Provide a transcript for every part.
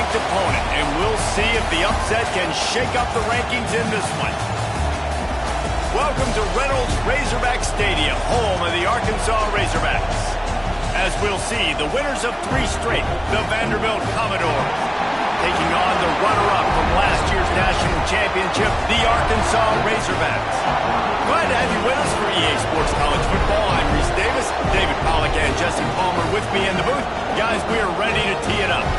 ranked opponent, and we'll see if the upset can shake up the rankings in this one. Welcome to Reynolds Razorback Stadium, home of the Arkansas Razorbacks. As we'll see, the winners of 3 straight, the Vanderbilt Commodores, taking on the runner-up from last year's national championship, the Arkansas Razorbacks. Glad to have you with us for EA Sports College Football. I'm Reese Davis, David Pollack and Jesse Palmer with me in the booth. Guys, we are ready to tee it up.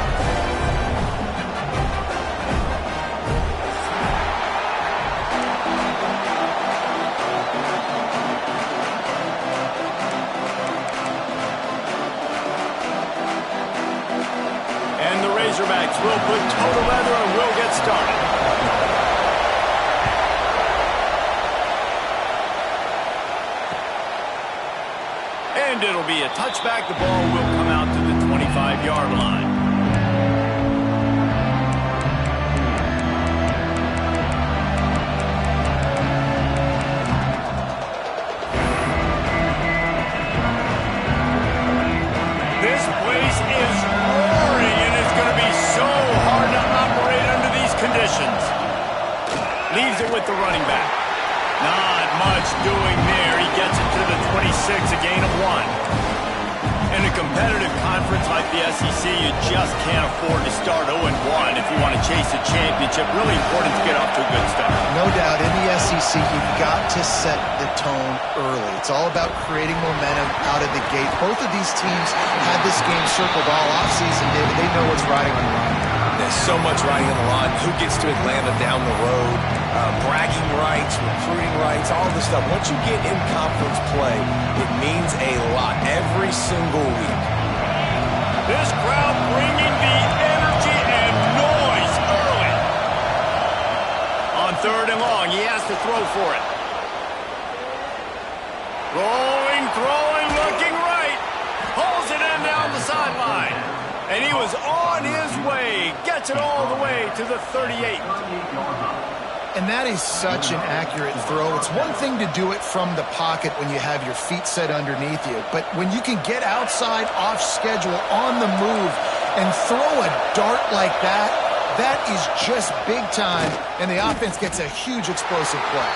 And the Razorbacks will put toe to leather and we'll get started. And it'll be a touchback. The ball will come out to the 25-yard line. This place is roaring, and it's going to be so hard to operate under these conditions. Leaves it with the running back. Not much doing there. He gets it to the 26, a gain of 1. In a competitive conference like the SEC, you just can't afford to start 0-1 if you want to chase a championship. Really important to get off to a good start. No doubt, in the SEC, you've got to set the tone early. It's all about creating momentum out of the gate. Both of these teams had this game circled all offseason, David. They know what's riding on the line. There's so much riding on the line. Who gets to Atlanta down the road? Bragging rights, recruiting rights, all this stuff. Once you get in conference play, it means a lot every single week. This crowd bringing the energy and noise early. On 3rd and long, he has to throw for it. Rolling, throwing, looking right. Pulls it in down the sideline. And he was on his way. Gets it all the way to the 38. And that is such an accurate throw. It's one thing to do it from the pocket when you have your feet set underneath you, but when you can get outside, off schedule, on the move, and throw a dart like that, that is just big time, and the offense gets a huge explosive play.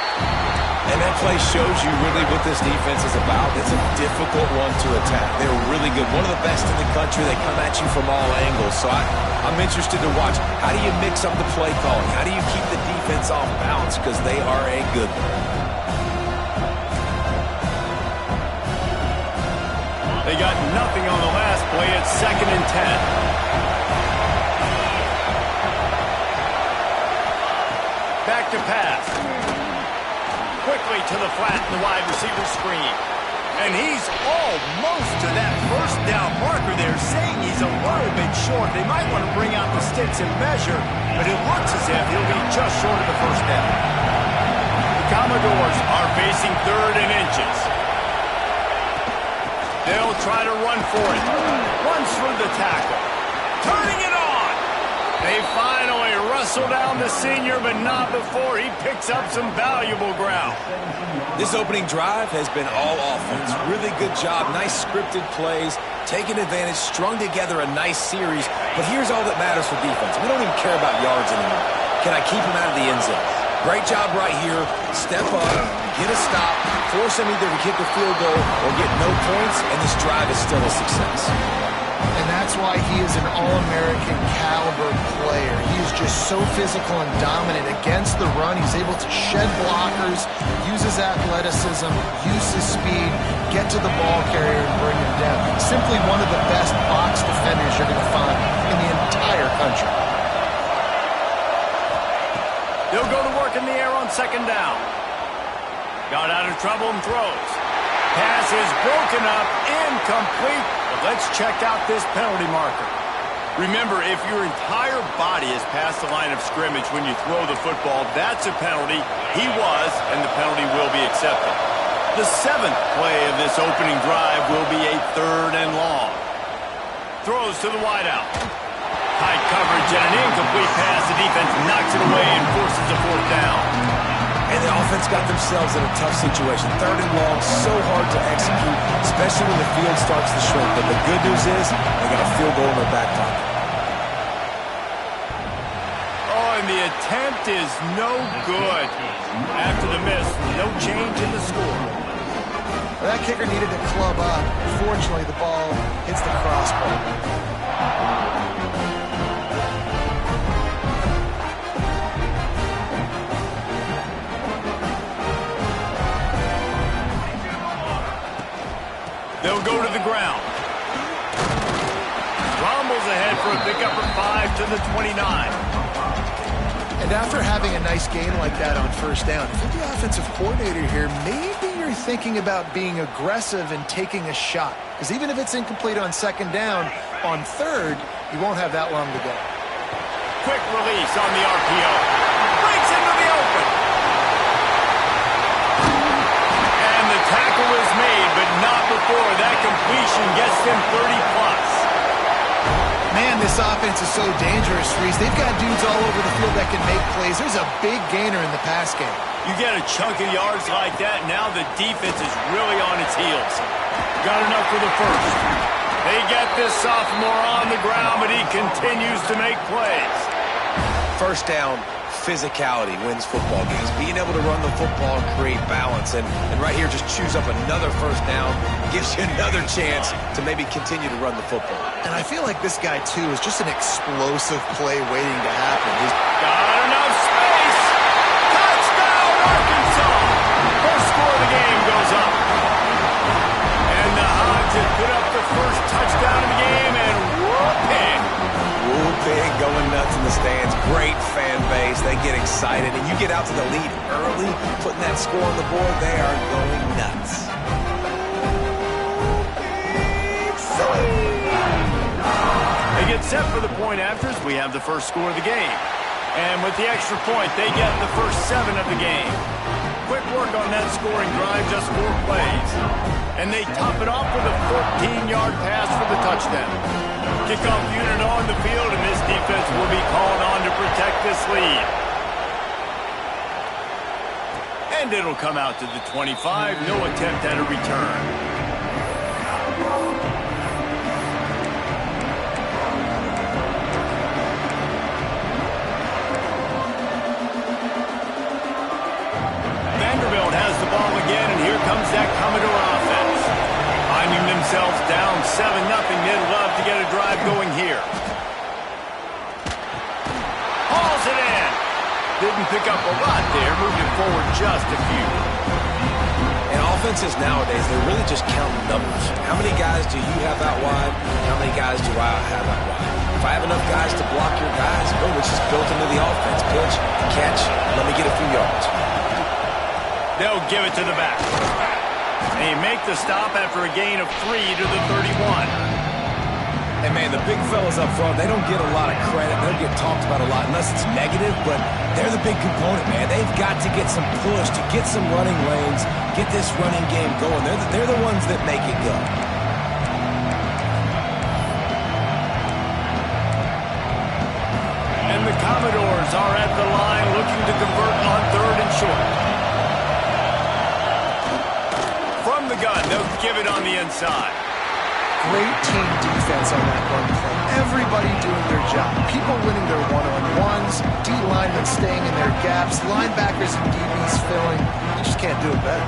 And that play shows you really what this defense is about. It's a difficult one to attack. They're really good. One of the best in the country. They come at you from all angles. So I'm interested to watch. How do you mix up the play calling? How do you keep the defense off balance? Because they are a good one. They got nothing on the last play. It's 2nd and 10. Back to pass. Quickly to the flat, the wide receiver screen. And he's almost to that first down marker there, saying he's a little bit short. They might want to bring out the sticks and measure, but it looks as if he'll be just short of the first down. The Commodores are facing 3rd and inches. They'll try to run for it. Runs through the tackle. Turning it on. They finally wrestle down the senior, but not before he picks up some valuable ground. This opening drive has been all offense. Really good job. Nice scripted plays. Taking advantage. Strung together a nice series. But here's all that matters for defense. We don't even care about yards anymore. Can I keep him out of the end zone? Great job right here. Step up. Get a stop. Force him either to kick a field goal or get no points, and this drive is still a success. And that's why he is an All-American caliber player. He is just so physical and dominant against the run. He's able to shed blockers, use his athleticism, use his speed, get to the ball carrier and bring him down. Simply one of the best box defenders you're going to find in the entire country. He'll go to work in the air on 2nd down. Got out of trouble and throws. Pass is broken up, incomplete. But let's check out this penalty marker. Remember, if your entire body is past the line of scrimmage when you throw the football, that's a penalty. He was, and the penalty will be accepted. The 7th play of this opening drive will be a 3rd and long. Throws to the wideout. High coverage and an incomplete pass. The defense knocks it away and forces a 4th down. And the offense got themselves in a tough situation. 3rd and long, so hard to execute, especially when the field starts to shrink. But the good news is they got a field goal in their back pocket. And the attempt is no good. After the miss, no change in the score. That kicker needed to club up. Fortunately, the ball hits the crossbar. They'll go to the ground. Rumbles ahead for a pickup of 5 to the 29. And after having a nice game like that on first down, if you're the offensive coordinator here, maybe you're thinking about being aggressive and taking a shot. Because even if it's incomplete on second down, on third, you won't have that long to go. Quick release on the RPO. Breaks into the open. And the tackle is made, but not before that completion gets them 30-plus. Man, this offense is so dangerous, Reese. They've got dudes all over the field that can make plays. There's a big gainer in the pass game. You get a chunk of yards like that, now the defense is really on its heels. Got enough for the first. They get this sophomore on the ground, but he continues to make plays. First down, physicality wins football games. Being able to run the football and create balance. And right here, just choose up another first down. Gives you another chance to maybe continue to run the football. And I feel like this guy, too, is just an explosive play waiting to happen. He's got enough space. Touchdown, Arkansas. First score of the game goes up. And the Hogs have put up the first touchdown of the game, and whooping. Whooping, going nuts in the stands. Great fan base. They get excited, and you get out to the lead early, putting that score on the board. They are going nuts. They get set for the point afters. We have the first score of the game. And with the extra point, they get the first 7 of the game. Quick work on that scoring drive, just 4 plays. And they top it off with a 14-yard pass for the touchdown. Kickoff unit on the field, and this defense will be called on to protect this lead. And it'll come out to the 25. No attempt at a return. Has the ball again, and here comes that Commodore offense. Finding themselves down 7-0, they'd love to get a drive going here. Hauls it in. Didn't pick up a lot there, moved it forward just a few. And offenses nowadays, they're really just counting numbers. How many guys do you have out wide? How many guys do I have out wide? If I have enough guys to block your guys, boom, it's just built into the offense. Pitch, catch, let me get a few yards. They'll give it to the back. They make the stop after a gain of 3 to the 31. And, man, the big fellas up front, they don't get a lot of credit. They don't get talked about a lot unless it's negative, but they're the big component, man. They've got to get some push, to get some running lanes, get this running game going. They're the ones that make it go. And the Commodores are at the line looking to convert on 3rd and short. From the gun, they'll give it on the inside. great team defense on that run play. Everybody doing their job. People winning their one-on-ones, D linemen staying in their gaps, linebackers and DBs filling. You just can't do it better.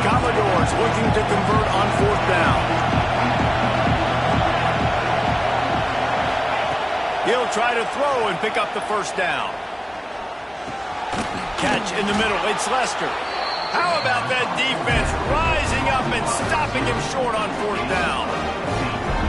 Commodores looking to convert on 4th down. He'll try to throw and pick up the first down. Catch in the middle. It's Lester. How about that defense rising up and stopping him short on 4th down?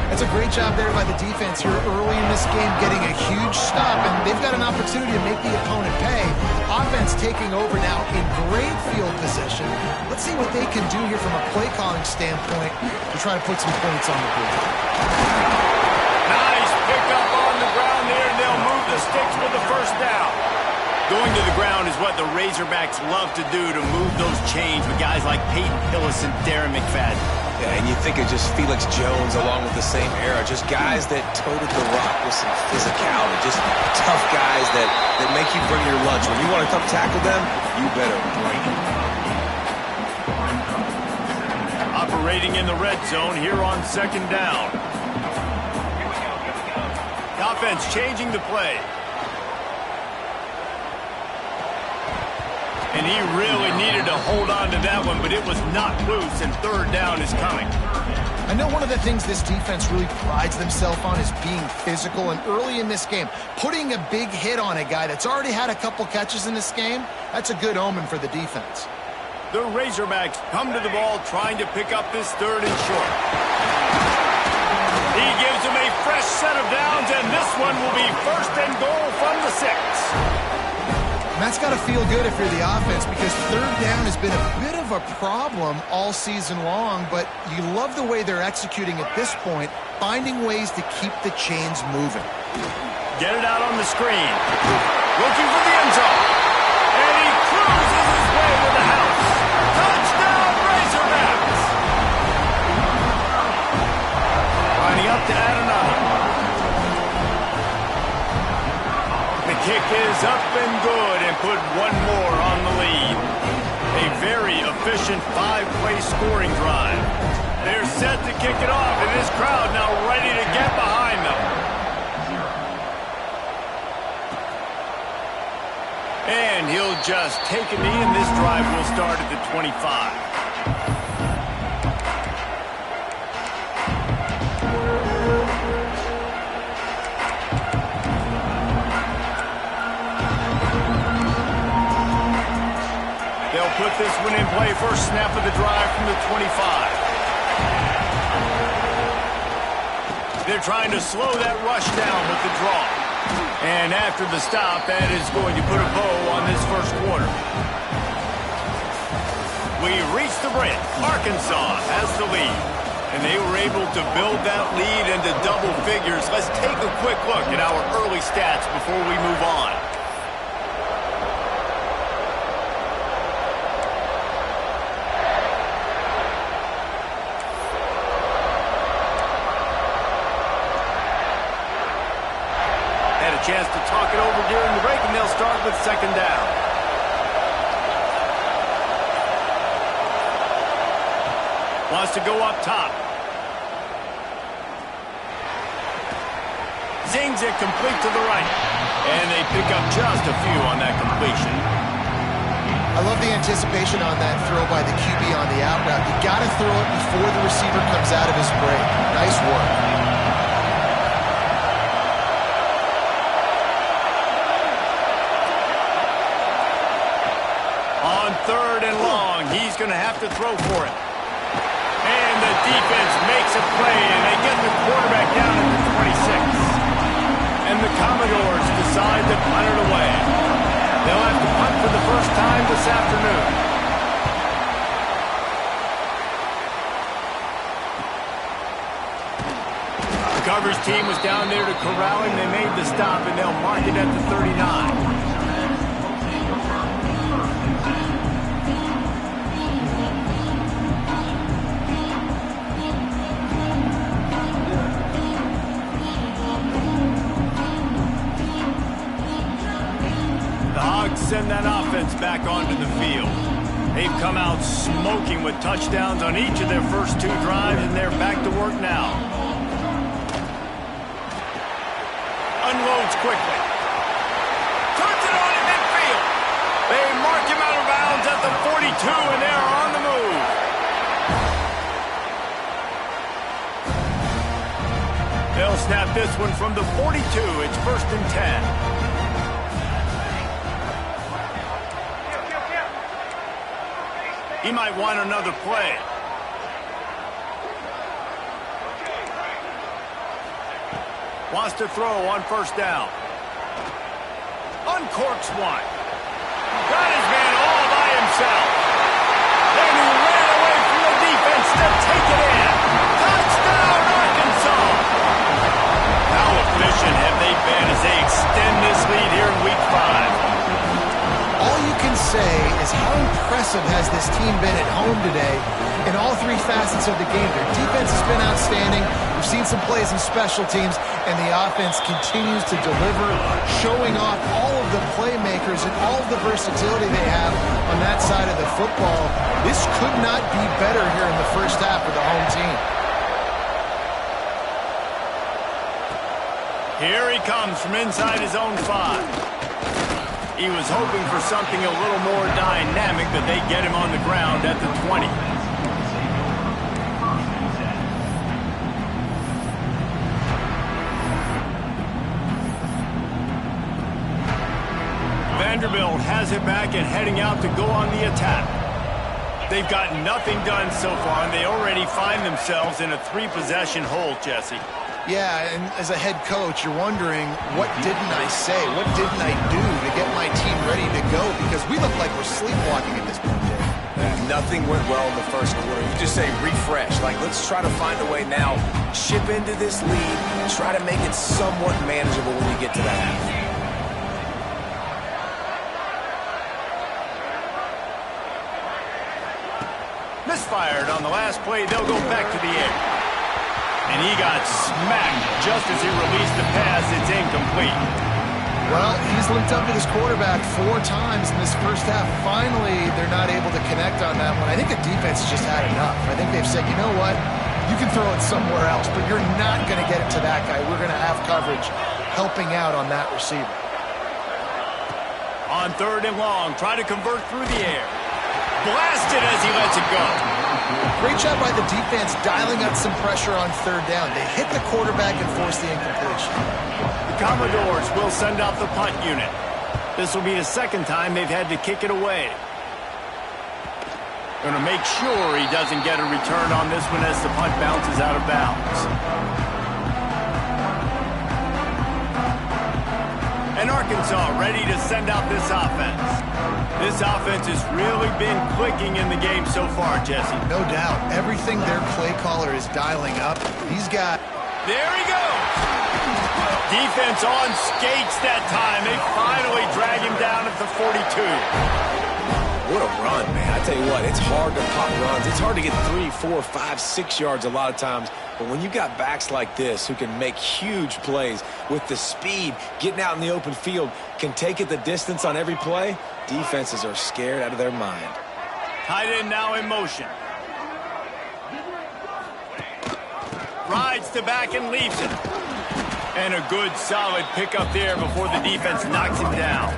That's a great job there by the defense here early in this game, getting a huge stop, and they've got an opportunity to make the opponent pay. Offense taking over now in great field position. Let's see what they can do here from a play-calling standpoint to try to put some points on the board. Nice pickup on the ground there, and they'll move the sticks with the first down. Going to the ground is what the Razorbacks love to do, to move those chains with guys like Peyton Hillis and Darren McFadden. Yeah, and you think of just Felix Jones along with the same era, just guys that toted the rock with some physicality, just tough guys that make you bring your lunch. When you want to come tackle them, you better bring it. Operating in the red zone here on 2nd down. defense changing the play. And he really needed to hold on to that one, but it was not loose, and third down is coming. I know one of the things this defense really prides themselves on is being physical, and early in this game, putting a big hit on a guy that's already had a couple catches in this game, that's a good omen for the defense. The Razorbacks come to the ball trying to pick up this third and short. He gives them a fresh set of downs, and this one will be first and goal from the 6. And that's got to feel good if you're the offense, because third down has been a bit of a problem all season long, but you love the way they're executing at this point, finding ways to keep the chains moving. Get it out on the screen. Looking for the end zone. And he cruises his way to the house. Touchdown, Razorbacks! Lining up to add another. The kick is up and good and put one more on the lead. A very efficient 5-play scoring drive. They're set to kick it off, and this crowd now ready to get behind them. And he'll just take a knee, and this drive will start at the 25. They'll put this one in play. First snap of the drive from the 25. They're trying to slow that rush down with the draw. And after the stop, that is going to put a bow on this first quarter. We reach the break. Arkansas has the lead. And they were able to build that lead into double figures. Let's take a quick look at our early stats before we move on. Chance to talk it over during the break, and they'll start with second down. Wants to go up top. Zings it complete to the right. And they pick up just a few on that completion. I love the anticipation on that throw by the QB on the out route. You got to throw it before the receiver comes out of his break. Nice work. Third and long, he's going to have to throw for it. And the defense makes a play, and they get the quarterback down at the 26. And the Commodores decide to punt it away. They'll have to punt for the first time this afternoon. The coverage team was down there to corral him. They made the stop, and they'll mark it at the 39. Send that offense back onto the field. They've come out smoking with touchdowns on each of their first 2 drives, and they're back to work now. Unloads quickly. Turns it on in midfield. They mark him out of bounds at the 42, and they're on the move. They'll snap this one from the 42. It's first and 10. He might want another play. Wants to throw on first down. Uncorks one. Got his man all by himself. Then he ran away from the defense to take it in. Touchdown, Arkansas! How efficient have they been as they extend this lead here in Week 5? All you can say is how impressive has this team been at home today in all 3 facets of the game. Their defense has been outstanding. We've seen some plays in special teams, and the offense continues to deliver, showing off all of the playmakers and all of the versatility they have on that side of the football. This could not be better here in the first half for the home team. Here he comes from inside his own 5. He was hoping for something a little more dynamic, but they get him on the ground at the 20. Vanderbilt has it back and heading out to go on the attack. They've got nothing done so far, and they already find themselves in a 3-possession hole, Jesse. Yeah, and as a head coach, you're wondering, what didn't I say? What didn't I do to get my team ready to go? Because we look like we're sleepwalking at this point, Dave. Nothing went well in the first quarter. You just say refresh. Like, let's try to find a way now. Chip into this lead. Try to make it somewhat manageable when you get to the half. Misfired on the last play. They'll go back to the air. And he got smacked just as he released the pass. It's incomplete. Well, he's linked up with his quarterback 4 times in this first half. Finally, they're not able to connect on that one. I think the defense has just had enough. I think they've said, you know what? You can throw it somewhere else, but you're not going to get it to that guy. We're going to have coverage helping out on that receiver. On 3rd and long, try to convert through the air. Blasted as he lets it go. Great job by the defense dialing up some pressure on 3rd down. They hit the quarterback and forced the incompletion. The Commodores will send out the punt unit. This will be the 2nd time they've had to kick it away. Going to make sure he doesn't get a return on this one as the punt bounces out of bounds. And Arkansas ready to send out this offense. This offense has really been clicking in the game so far, Jesse. No doubt. Everything their play caller is dialing up, he's got... There he goes! Defense on skates that time. They finally drag him down at the 42. What a run, man. I tell you what, it's hard to pop runs. It's hard to get 3, 4, 5, 6 yards a lot of times. But when you've got backs like this who can make huge plays with the speed, getting out in the open field, can take it the distance on every play, defenses are scared out of their mind. Tight end now in motion. Rides to back and leaves it. And a good solid pickup there before the defense knocks him down.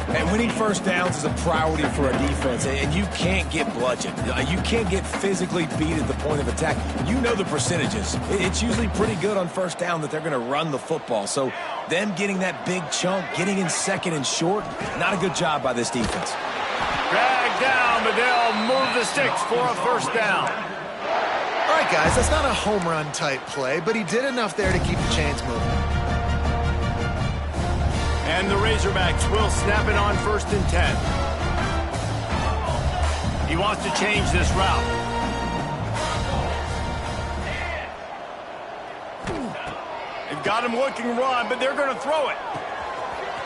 And winning first downs is a priority for a defense, and you can't get bludgeoned. You can't get physically beat at the point of attack. You know the percentages. It's usually pretty good on first down that they're going to run the football. So them getting that big chunk, getting in 2nd and short, not a good job by this defense. Dragged down, but they'll move the sticks for a first down. All right, guys, that's not a home run type play, but he did enough there to keep the chains moving. And the Razorbacks will snap it on 1st and 10. He wants to change this route. They've got him looking run, but they're going to throw it.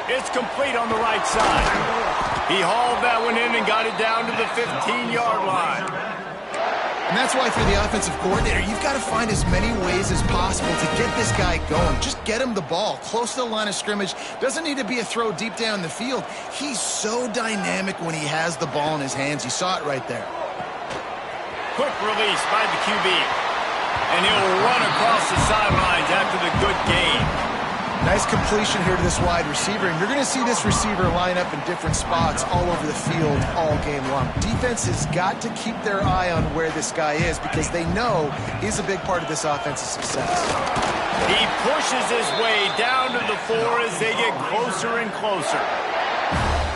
It's complete on the right side. He hauled that one in and got it down to the 15-yard line. And that's why for the offensive coordinator, you've got to find as many ways as possible to get this guy going. Just get him the ball close to the line of scrimmage. Doesn't need to be a throw deep down the field. He's so dynamic when he has the ball in his hands. You saw it right there. Quick release by the QB. And he'll run across the sidelines after the good game. Nice completion here to this wide receiver, and you're going to see this receiver line up in different spots all over the field all game long. Defense has got to keep their eye on where this guy is because they know he's a big part of this offense's success. He pushes his way down to the 4 as they get closer and closer.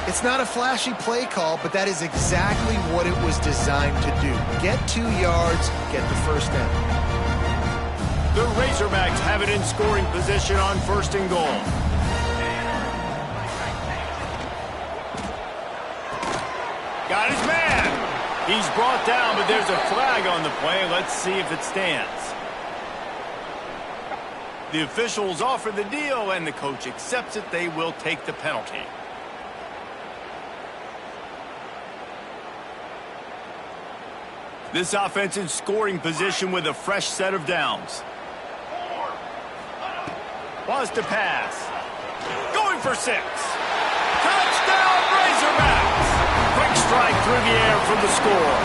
It's not a flashy play call, but that is exactly what it was designed to do. Get 2 yards, get the first down. The Razorbacks have it in scoring position on 1st and goal. Got his man. He's brought down, but there's a flag on the play. Let's see if it stands. The officials offer the deal, and the coach accepts it. They will take the penalty. This offense in scoring position with a fresh set of downs. Wants to pass. Going for 6. Touchdown, Razorbacks! Quick strike through the air for the score.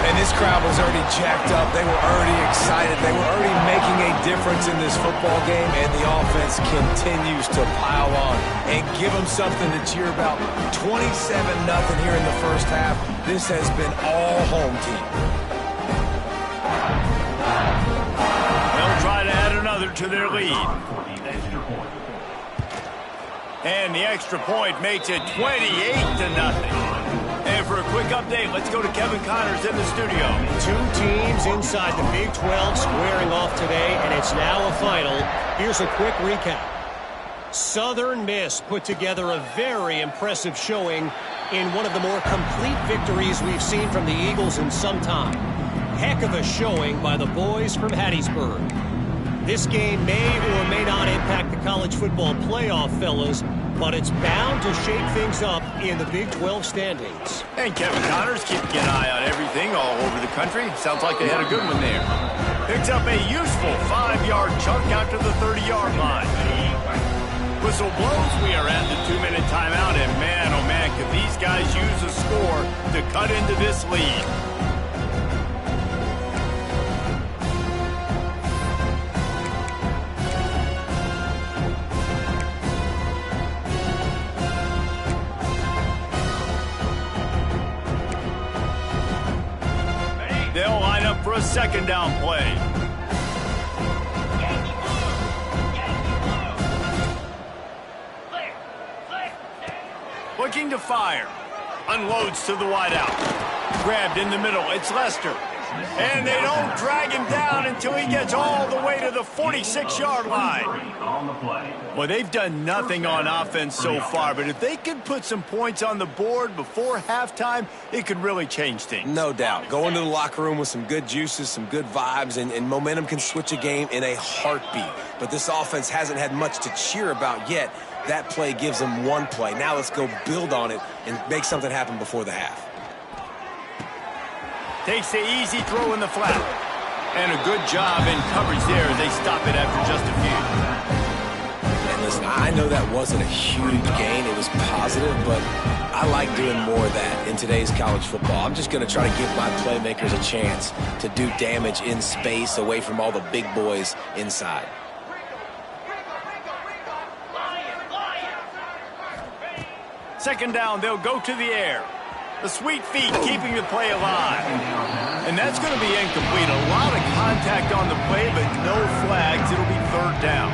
And this crowd was already jacked up. They were already excited. They were already making a difference in this football game, and the offense continues to pile on and give them something to cheer about. 27-0 here in the first half. This has been all home team. They'll try to add another to their lead. And the extra point makes it 28-0. And for a quick update, let's go to Kevin Connors in the studio. Two teams inside the Big 12 squaring off today, and it's now a final. Here's a quick recap. Southern Miss put together a very impressive showing in one of the more complete victories we've seen from the Eagles in some time. Heck of a showing by the boys from Hattiesburg. This game may or may not impact the college football playoff, fellas, but it's bound to shake things up in the Big 12 standings. And Kevin Connors keeping an eye on everything all over the country. Sounds like they had a good one there. Picks up a useful 5-yard chunk out to the 30-yard line. Whistle blows. We are at the 2-minute timeout, and man, oh man, could these guys use a score to cut into this lead. They'll line up for a second down play. Looking to fire. Unloads to the wideout. Grabbed in the middle. It's Lester. And they don't drag him down until he gets all the way to the 46-yard line. Well, they've done nothing on offense so far, but if they could put some points on the board before halftime, it could really change things. No doubt. Go into the locker room with some good juices, some good vibes, and momentum can switch a game in a heartbeat. But this offense hasn't had much to cheer about yet. That play gives them one play. Now let's go build on it and make something happen before the half. Takes the easy throw in the flat. And a good job in coverage there as they stop it after just a few. And listen, I know that wasn't a huge gain. It was positive, but I like doing more of that in today's college football. I'm just going to try to give my playmakers a chance to do damage in space away from all the big boys inside. Second down, they'll go to the air. The sweet feet keeping the play alive. And that's going to be incomplete. A lot of contact on the play, but no flags. It'll be third down.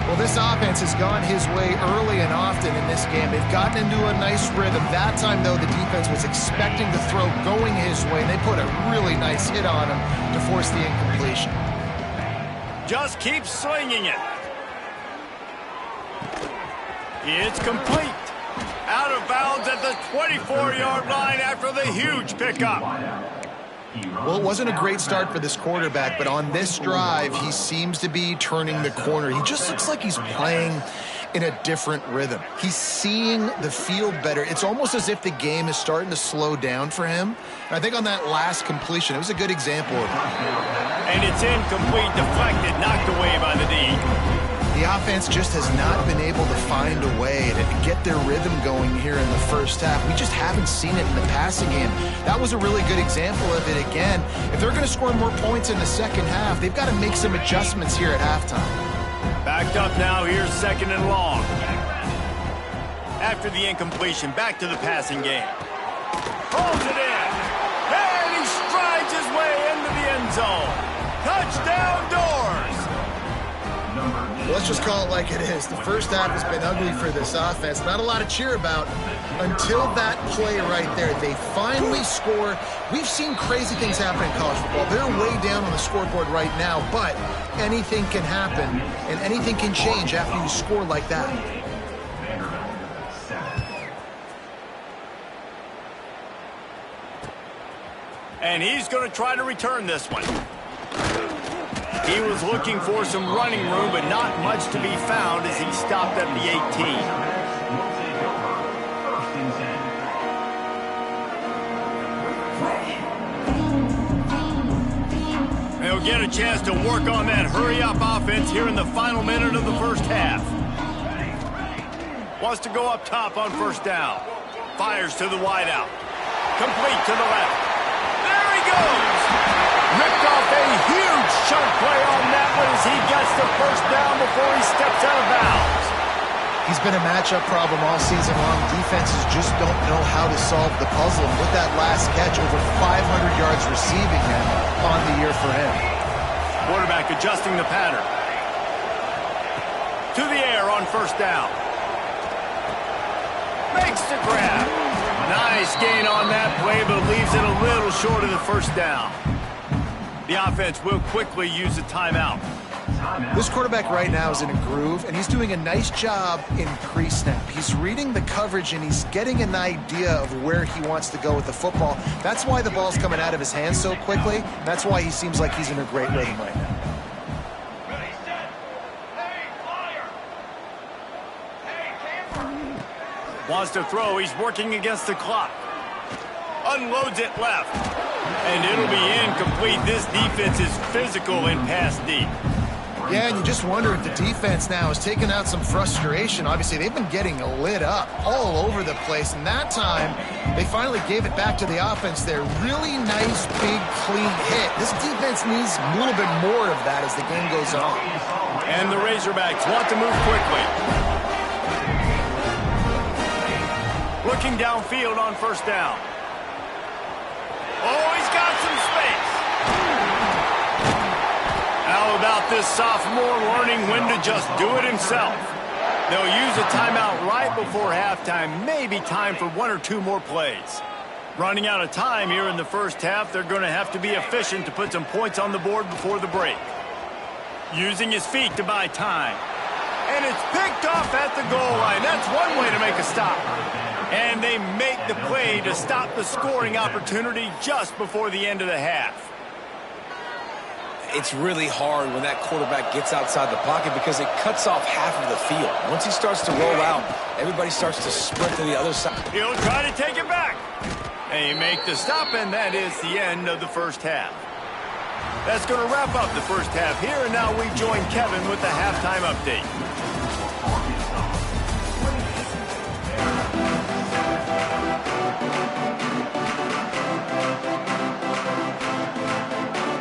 Well, this offense has gone his way early and often in this game. They've gotten into a nice rhythm. That time, though, the defense was expecting the throw going his way, and they put a really nice hit on him to force the incompletion. Just keep slinging it. It's complete. Out of bounds at the 24-yard line after the huge pickup. Well, it wasn't a great start for this quarterback, but on this drive, he seems to be turning the corner. He just looks like he's playing in a different rhythm. He's seeing the field better. It's almost as if the game is starting to slow down for him. And I think on that last completion, it was a good example of it. And it's incomplete, deflected, knocked away by the D. The offense just has not been able to find a way to get their rhythm going here in the first half. We just haven't seen it in the passing game. That was a really good example of it again. If they're going to score more points in the second half, they've got to make some adjustments here at halftime. Backed up now, here's second and long. After the incompletion, back to the passing game. Holds it in. And he strides his way into the end zone. Touchdown Doors. Let's just call it like it is. The first half has been ugly for this offense. Not a lot to cheer about until that play right there. They finally score. We've seen crazy things happen in college football. They're way down on the scoreboard right now, but anything can happen, and anything can change after you score like that. And he's going to try to return this one. He was looking for some running room, but not much to be found as he stopped at the 18. He'll get a chance to work on that hurry-up offense here in the final minute of the first half. Wants to go up top on first down. Fires to the wideout. Complete to the left. There he goes! throws. Ripped off a huge chunk play on that one as he gets the first down before he steps out of bounds. He's been a matchup problem all season long. Defenses just don't know how to solve the puzzle. And with that last catch, over 500 yards receiving him on the year for him. Quarterback adjusting the pattern. To the air on first down. Makes the grab. Nice gain on that play, but leaves it a little short of the first down. The offense will quickly use a timeout. This quarterback right now is in a groove, and he's doing a nice job in pre-snap. He's reading the coverage, and he's getting an idea of where he wants to go with the football. That's why the ball's coming out of his hands so quickly. That's why he seems like he's in a great rhythm right now. Wants to throw. He's working against the clock. Unloads it left. And it'll be incomplete. This defense is physical in pass deep. Yeah, and you just wonder if the defense now has taken out some frustration. Obviously, they've been getting lit up all over the place. And that time, they finally gave it back to the offense there. Really nice, big, clean hit. This defense needs a little bit more of that as the game goes on. And the Razorbacks want to move quickly. Looking downfield on first down. Oh, he's got some space. How about this sophomore learning when to just do it himself? They'll use a timeout right before halftime. Maybe time for one or two more plays. Running out of time here in the first half, they're going to have to be efficient to put some points on the board before the break. Using his feet to buy time. And it's picked off at the goal line. That's one way to make a stop. And they make the play to stop the scoring opportunity just before the end of the half. It's really hard when that quarterback gets outside the pocket because it cuts off half of the field. Once he starts to roll out, everybody starts to sprint to the other side. He'll try to take it back. And he make the stop, and that is the end of the first half. That's going to wrap up the first half here, and now we join Kevin with the halftime update.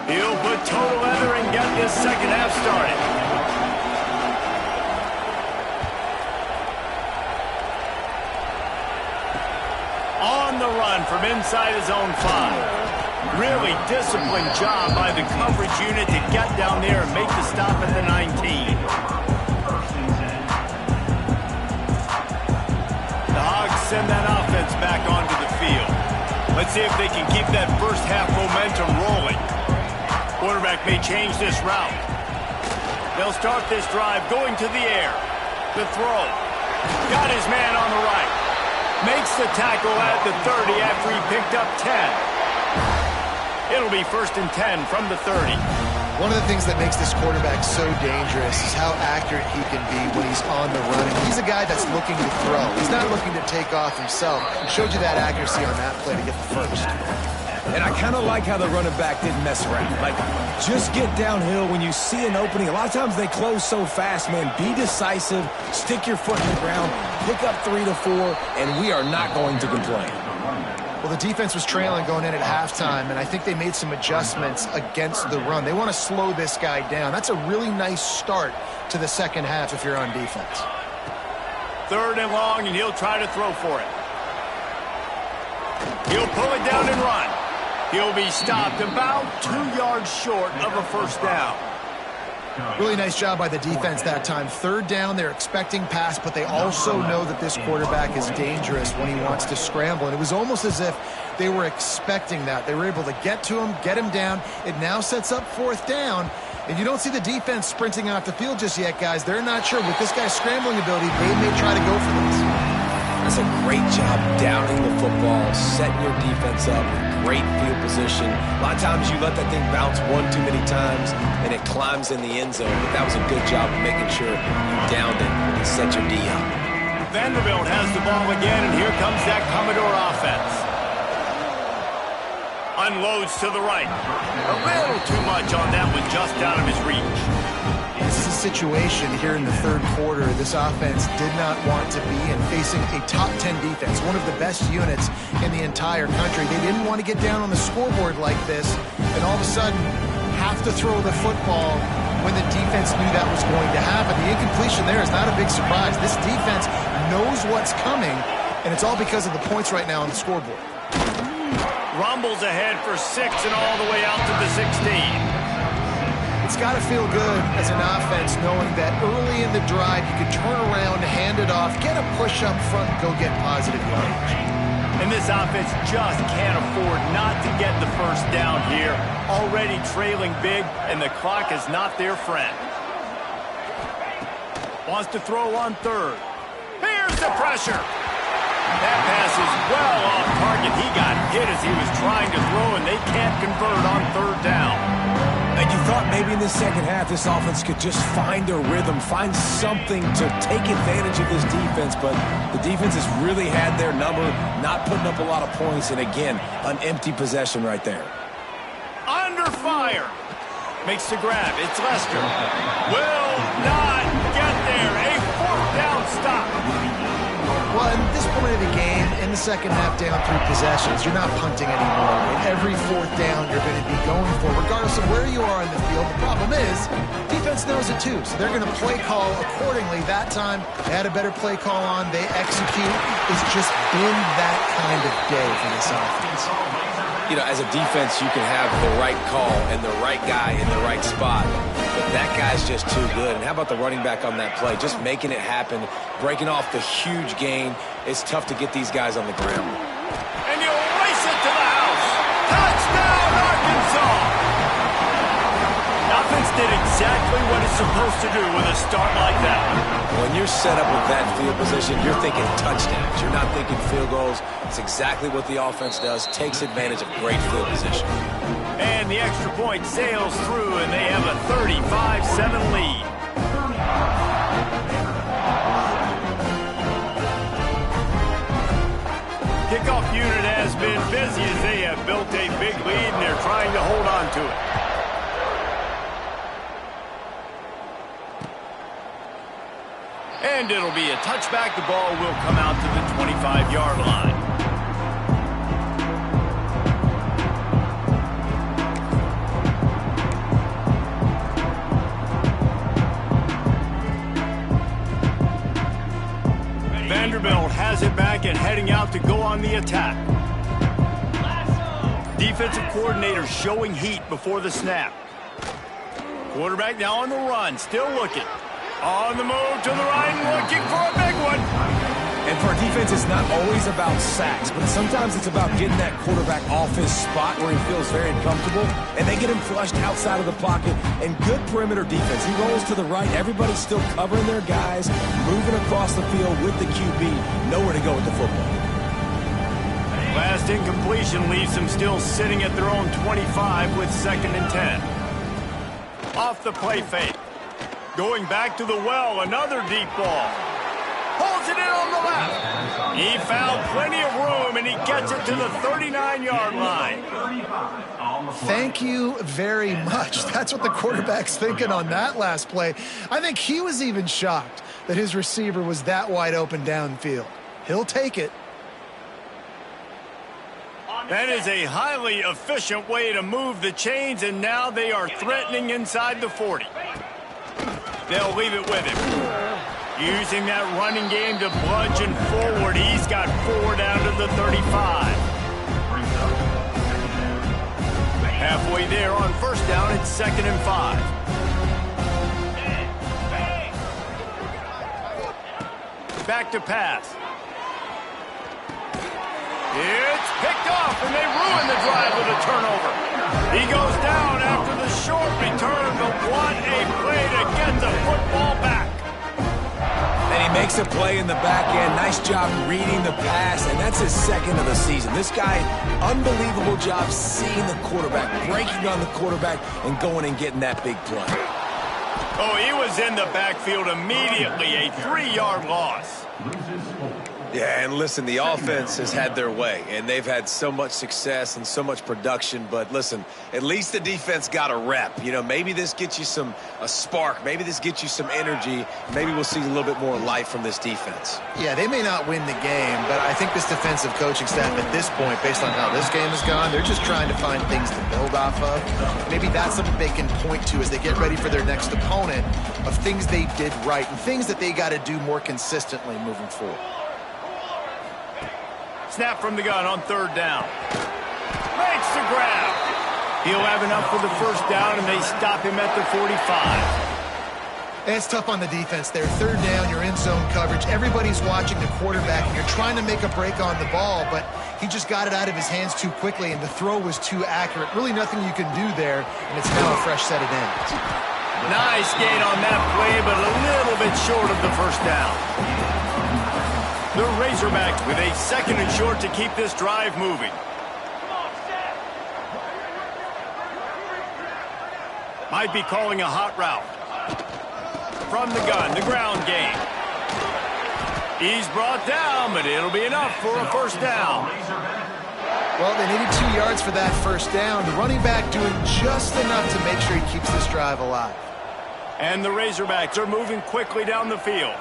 He'll put total leather and get this second half started. On the run from inside his own 5. Really disciplined job by the coverage unit to get down there and make the stop at the 19. The Hogs send that offense back onto the field. Let's see if they can keep that first half momentum rolling. Quarterback may change this route. They'll start this drive going to the air. The throw. Got his man on the right. Makes the tackle at the 30 after he picked up 10. It'll be 1st and 10 from the 30. One of the things that makes this quarterback so dangerous is how accurate he can be when he's on the run. And he's a guy that's looking to throw. He's not looking to take off himself. He showed you that accuracy on that play to get the first. And I kind of like how the running back didn't mess around. Like, just get downhill when you see an opening. A lot of times they close so fast, man. Be decisive, stick your foot in the ground, pick up 3 to 4, and we are not going to complain. Well, the defense was trailing going in at halftime, and I think they made some adjustments against the run. They want to slow this guy down. That's a really nice start to the second half if you're on defense. 3rd and long, and he'll try to throw for it. He'll pull it down and run. He'll be stopped about 2 yards short of a first down. Really nice job by the defense that time. 3rd down, they're expecting pass, but they also know that this quarterback is dangerous when he wants to scramble. And it was almost as if they were expecting that. They were able to get to him, get him down. It now sets up 4th down. And you don't see the defense sprinting off the field just yet, guys. They're not sure. With this guy's scrambling ability, they may try to go for this. That's a great job downing the football, setting your defense up with great field position. A lot of times you let that thing bounce one too many times and it climbs in the end zone. But that was a good job of making sure you downed it and set your D up. Vanderbilt has the ball again, and here comes that Commodore offense. Unloads to the right. A little too much on that one, just out of his reach. This is a situation here in the third quarter this offense did not want to be in, facing a top 10 defense, one of the best units in the entire country. They didn't want to get down on the scoreboard like this and all of a sudden have to throw the football when the defense knew that was going to happen. The incompletion there is not a big surprise. This defense knows what's coming, and it's all because of the points right now on the scoreboard. Rumbles ahead for 6 and all the way out to the 16. It's got to feel good as an offense knowing that early in the drive you can turn around, hand it off, get a push up front, and go get positive yardage. And this offense just can't afford not to get the first down here. Already trailing big, and the clock is not their friend. Wants to throw on third. Here's the pressure. That pass is well off target. He got hit as he was trying to throw, and they can't convert on third down. And you thought maybe in the second half this offense could just find their rhythm, find something to take advantage of this defense, but the defense has really had their number, not putting up a lot of points, and again, an empty possession right there. Under fire. Makes the grab. It's Lester. Will not get there. A fourth down stop. Well, at this point of the game, in the second half, down 3 possessions, you're not punting anymore. At every fourth down, you're going to be going for, regardless of where you are in the field. The problem is, defense knows it too, so they're going to play call accordingly. That time, they had a better play call on. They execute. It's just been that kind of day for this offense. You know, as a defense, you can have the right call and the right guy in the right spot, but that guy's just too good. And how about the running back on that play? Just making it happen, breaking off the huge gain. It's tough to get these guys on the ground. And you race it to the house. Touchdown, Arkansas! Offense did exactly what it's supposed to do with a start like that. When you're set up with that field position, you're thinking touchdowns. You're not thinking field goals. It's exactly what the offense does, takes advantage of great field position. And the extra point sails through, and they have a 35-7 lead. Kickoff unit has been busy as they have built a big lead, and they're trying to hold on to it. And it'll be a touchback. The ball will come out to the 25-yard line. Vanderbilt has it back and heading out to go on the attack. Defensive coordinator showing heat before the snap. Quarterback now on the run, still looking. On the move to the right, looking for a big one. And for a defense, it's not always about sacks, but sometimes it's about getting that quarterback off his spot where he feels very uncomfortable, and they get him flushed outside of the pocket. And good perimeter defense. He rolls to the right. Everybody's still covering their guys, moving across the field with the QB. Nowhere to go with the football. Last incompletion leaves them still sitting at their own 25 with 2nd and 10. Off the play fake. Going back to the well, another deep ball. Holds it in on the left. He found plenty of room, and he gets it to the 39-yard line. Thank you very much. That's what the quarterback's thinking on that last play. I think he was even shocked that his receiver was that wide open downfield. He'll take it. That is a highly efficient way to move the chains, and now they are threatening inside the 40. They'll leave it with him. Using that running game to bludgeon forward. He's got 4 down to the 35. Halfway there on first down, it's 2nd and 5. Back to pass. It's picked off, and they ruin the drive with a turnover. He goes down after the short return, but what a play to get the football back. And he makes a play in the back end. Nice job reading the pass, and that's his 2nd of the season. This guy, unbelievable job seeing the quarterback, breaking on the quarterback, and going and getting that big play. Oh, he was in the backfield immediately, a 3-yard loss. Yeah, and listen, the offense has had their way, and they've had so much success and so much production. But listen, at least the defense got a rep. You know, maybe this gets you a spark. Maybe this gets you some energy. Maybe we'll see a little bit more life from this defense. Yeah, they may not win the game, but I think this defensive coaching staff at this point, based on how this game has gone, they're just trying to find things to build off of. Maybe that's something they can point to as they get ready for their next opponent, of things they did right and things that they got to do more consistently moving forward. Snap from the gun on third down. Makes the grab. He'll have enough for the first down, and they stop him at the 45. And it's tough on the defense there. Third down, you're in zone coverage. Everybody's watching the quarterback, and you're trying to make a break on the ball, but he just got it out of his hands too quickly, and the throw was too accurate. Really nothing you can do there, and it's now a fresh set of downs. Nice gain on that play, but a little bit short of the first down. The Razorbacks with a second and short to keep this drive moving. Might be calling a hot route. From the gun, the ground game. He's brought down, but it'll be enough for a first down. Well, they needed 2 yards for that first down. The running back doing just enough to make sure he keeps this drive alive. And the Razorbacks are moving quickly down the field.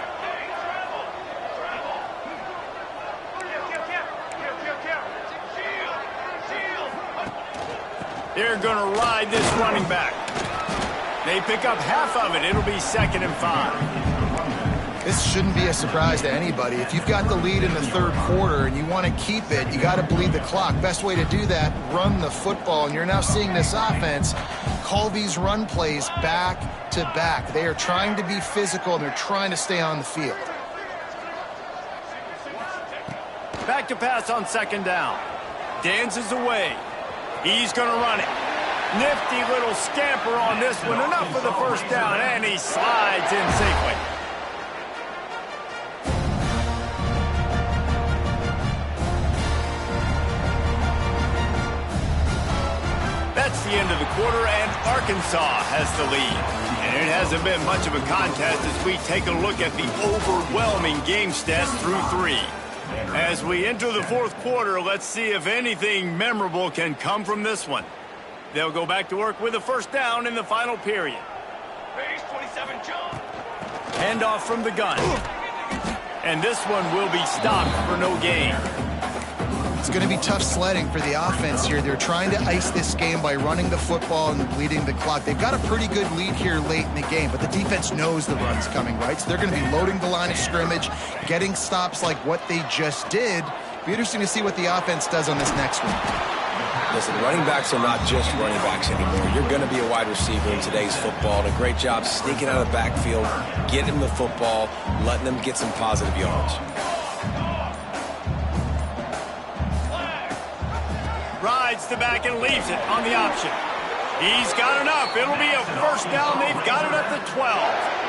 They're going to ride this running back. They pick up half of it. It'll be 2nd and 5. This shouldn't be a surprise to anybody. If you've got the lead in the third quarter and you want to keep it, you got to bleed the clock. Best way to do that, run the football. And you're now seeing this offense call these run plays back to back. They are trying to be physical, and they're trying to stay on the field. Back to pass on 2nd down. Dances away. He's going to run it. Nifty little scamper on this one. Enough for the first down, and he slides in safely. That's the end of the quarter, and Arkansas has the lead. And it hasn't been much of a contest as we take a look at the overwhelming game stats through 3. As we enter the fourth quarter, let's see if anything memorable can come from this one. They'll go back to work with a first down in the final period. Base 27 jump. Handoff from the gun. And this one will be stopped for no gain. It's going to be tough sledding for the offense here. They're trying to ice this game by running the football and bleeding the clock. They've got a pretty good lead here late in the game, but the defense knows the run's coming, right? So they're going to be loading the line of scrimmage, getting stops like what they just did. Be interesting to see what the offense does on this next one. Listen, running backs are not just running backs anymore. You're going to be a wide receiver in today's football. And a great job sneaking out of the backfield, getting them the football, letting them get some positive yards. Rides the back and leaves it on the option. He's got enough. It'll be a first down. They've got it at the 12.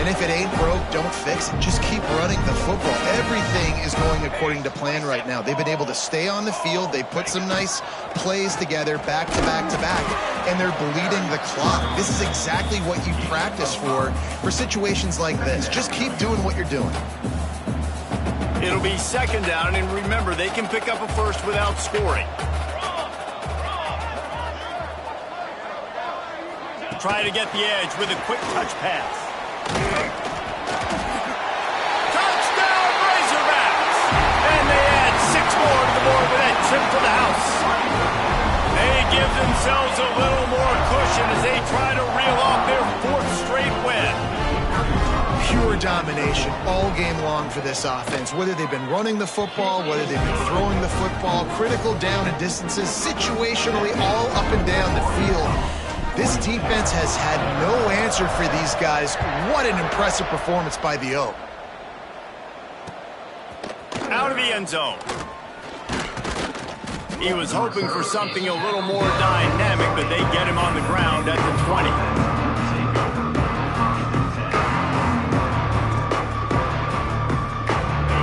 And if it ain't broke, don't fix it. Just keep running the football. Everything is going according to plan right now. They've been able to stay on the field. They put some nice plays together back to back to back, and they're bleeding the clock. This is exactly what you practice for situations like this. Just keep doing what you're doing. It'll be 2nd down, and remember, they can pick up a first without scoring. Try to get the edge with a quick touch pass. Touchdown, Razorbacks! And they add 6 more to the board with that trip to the house. They give themselves a little more cushion as they try to reel off their 4th straight win. Pure domination all game long for this offense. Whether they've been running the football, whether they've been throwing the football, critical down and distances, situationally all up and down the field. This defense has had no answer for these guys. What an impressive performance by the O. Out of the end zone. He was hoping for something a little more dynamic, but they get him on the ground at the 20.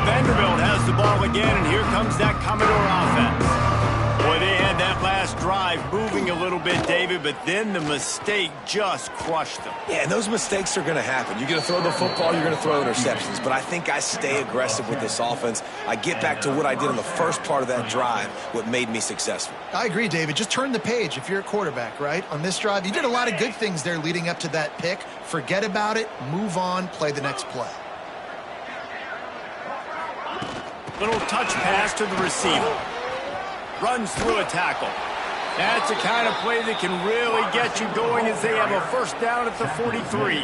Vanderbilt has the ball again, and here comes that Commodore offense. Boy, they had that last drive drive moving a little bit, David, but then the mistake just crushed them. Yeah, and those mistakes are going to happen. You're going to throw the football, you're going to throw interceptions. But I think I stay aggressive with this offense. I get back to what I did in the first part of that drive, what made me successful. I agree, David. Just turn the page if you're a quarterback, right? On this drive, you did a lot of good things there leading up to that pick. Forget about it, move on, play the next play. Little touch pass to the receiver. Runs through a tackle. That's the kind of play that can really get you going as they have a first down at the 43.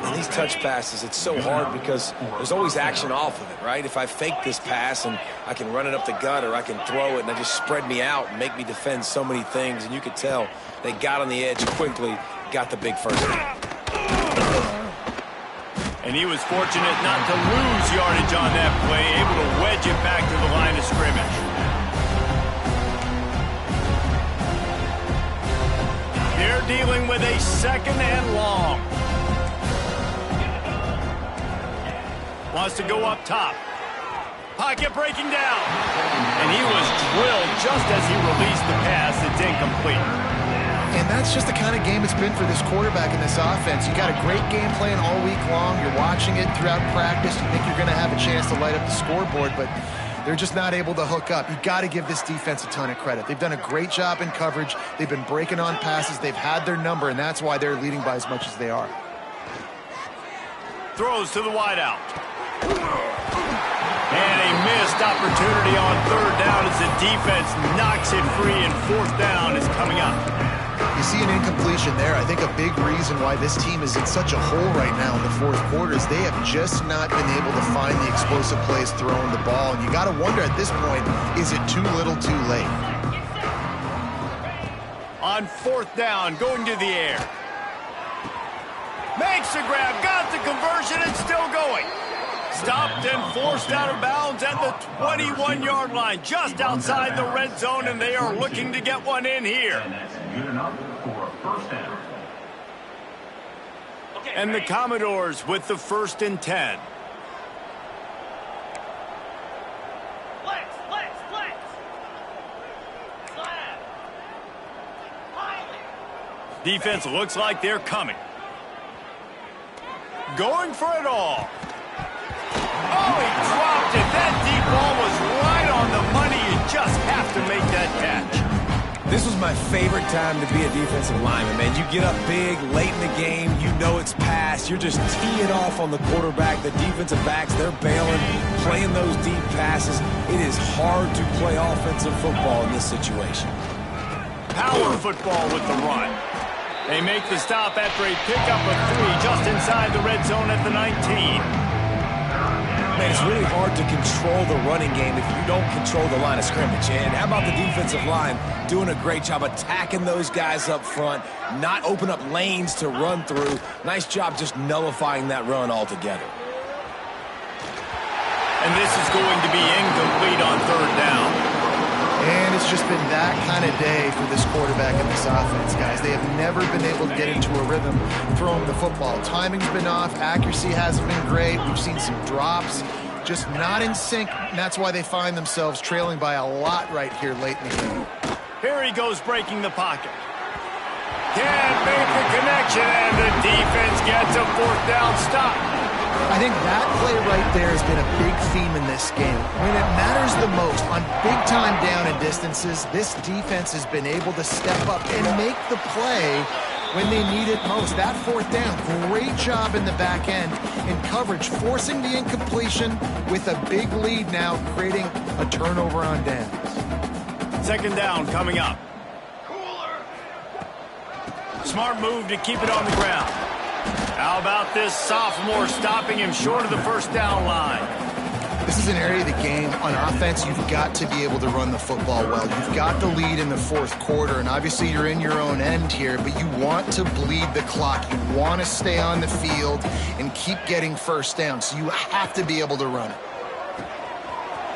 And these touch passes, it's so hard because there's always action off of it, right? If I fake this pass and I can run it up the gut or I can throw it and they just spread me out and make me defend so many things. And you could tell they got on the edge quickly, got the big first down. And he was fortunate not to lose yardage on that play, able to wedge it back to the line of scrimmage. They're dealing with a second and long. Wants to go up top. Pocket breaking down. And he was drilled just as he released the pass. It's incomplete. And that's just the kind of game it's been for this quarterback in this offense. You got a great game plan all week long. You're watching it throughout practice. You think you're going to have a chance to light up the scoreboard, but they're just not able to hook up. You got to give this defense a ton of credit. They've done a great job in coverage. They've been breaking on passes. They've had their number, and that's why they're leading by as much as they are. Throws to the wideout. And a missed opportunity on third down as the defense knocks it free, and fourth down is coming up. You see an incompletion there. I think a big reason why this team is in such a hole right now in the fourth quarter is they have just not been able to find the explosive plays throwing the ball. And you got to wonder at this point, is it too little too late? On fourth down, going to the air. Makes the grab, got the conversion, and still going. Stopped and forced out of bounds at the 21-yard line, just outside the red zone, and they are looking to get one in here. And the Commodores with the 1st and 10. Defense looks like they're coming. Going for it all. Oh, he dropped it. That deep ball was right on the money. You just have to make that catch. This was my favorite time to be a defensive lineman, man. You get up big, late in the game, you know it's past. You're just teeing off on the quarterback. The defensive backs, they're bailing, playing those deep passes. It is hard to play offensive football in this situation. Power football with the run. They make the stop after a pickup of 3 just inside the red zone at the 19. Man, it's really hard to control the running game if you don't control the line of scrimmage. And how about the defensive line doing a great job attacking those guys up front, not open up lanes to run through. Nice job just nullifying that run altogether. And this is going to be incomplete on third down. And it's just been that kind of day for this quarterback and this offense, guys. They have never been able to get into a rhythm throwing the football. Timing's been off. Accuracy hasn't been great. We've seen some drops. Just not in sync. And that's why they find themselves trailing by a lot right here late in the game. Here he goes breaking the pocket. Can't make the connection, and the defense gets a fourth down stop. I think that play right there has been a big theme in this game. When it matters the most, on big-time down and distances, this defense has been able to step up and make the play when they need it most. That fourth down, great job in the back end in coverage, forcing the incompletion with a big lead now, creating a turnover on downs. Second down coming up. Smart move to keep it on the ground. How about this sophomore stopping him short of the first down line? This is an area of the game. On offense, you've got to be able to run the football well. You've got the lead in the fourth quarter, and obviously you're in your own end here, but you want to bleed the clock. You want to stay on the field and keep getting first down, so you have to be able to run it.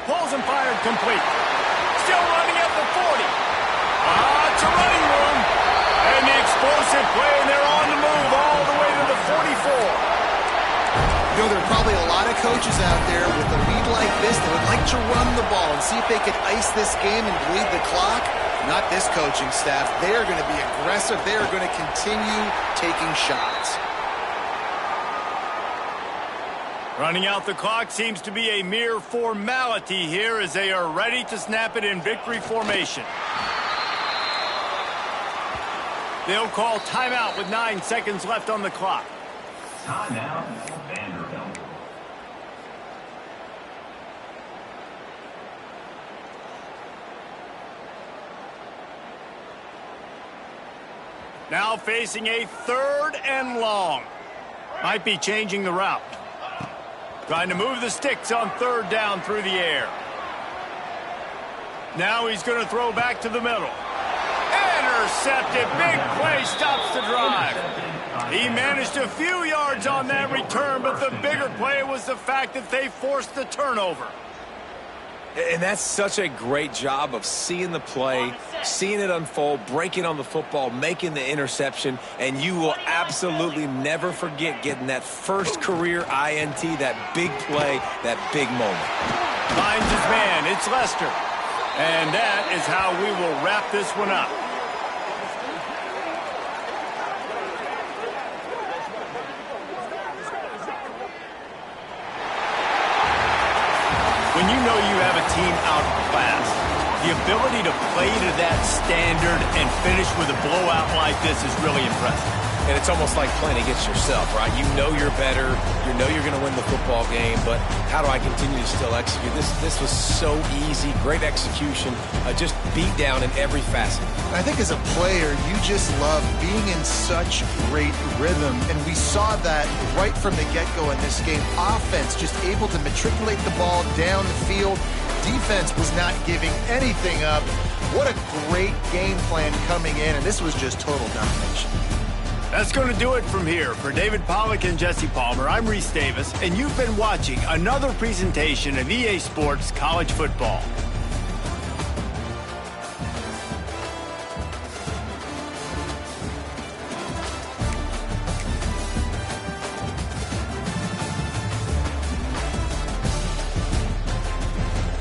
Pulls and fired complete. Still running at the 40. It's a running room. And the explosive play, and they're on the move all the way to the 44. You know, there are probably a lot of coaches out there with a lead like this that would like to run the ball and see if they could ice this game and bleed the clock. Not this coaching staff. They are going to be aggressive. They are going to continue taking shots. Running out the clock seems to be a mere formality here as they are ready to snap it in victory formation. They'll call timeout with 9 seconds left on the clock. Timeout, Vanderbilt. Now facing a 3rd and long. Might be changing the route. Trying to move the sticks on 3rd down through the air. Now he's going to throw back to the middle. Intercepted. Big play stops the drive. He managed a few yards on that return, but the bigger play was the fact that they forced the turnover. And that's such a great job of seeing the play, seeing it unfold, breaking on the football, making the interception, and you will absolutely never forget getting that first career INT, that big play, that big moment. Finds his man. It's Lester. And that is how we will wrap this one up. When you know you have a team outclassed, the ability to play to that standard and finish with a blowout like this is really impressive. And it's almost like playing against yourself, right? You know you're better. You know you're going to win the football game, but how do I continue to still execute? This was so easy. Great execution. Just beat down in every facet. I think as a player, you just love being in such great rhythm, and we saw that right from the get-go in this game. Offense just able to matriculate the ball down the field. Defense was not giving anything up. What a great game plan coming in, and this was just total domination. That's going to do it from here. For David Pollack and Jesse Palmer, I'm Reese Davis, and you've been watching another presentation of EA Sports College Football.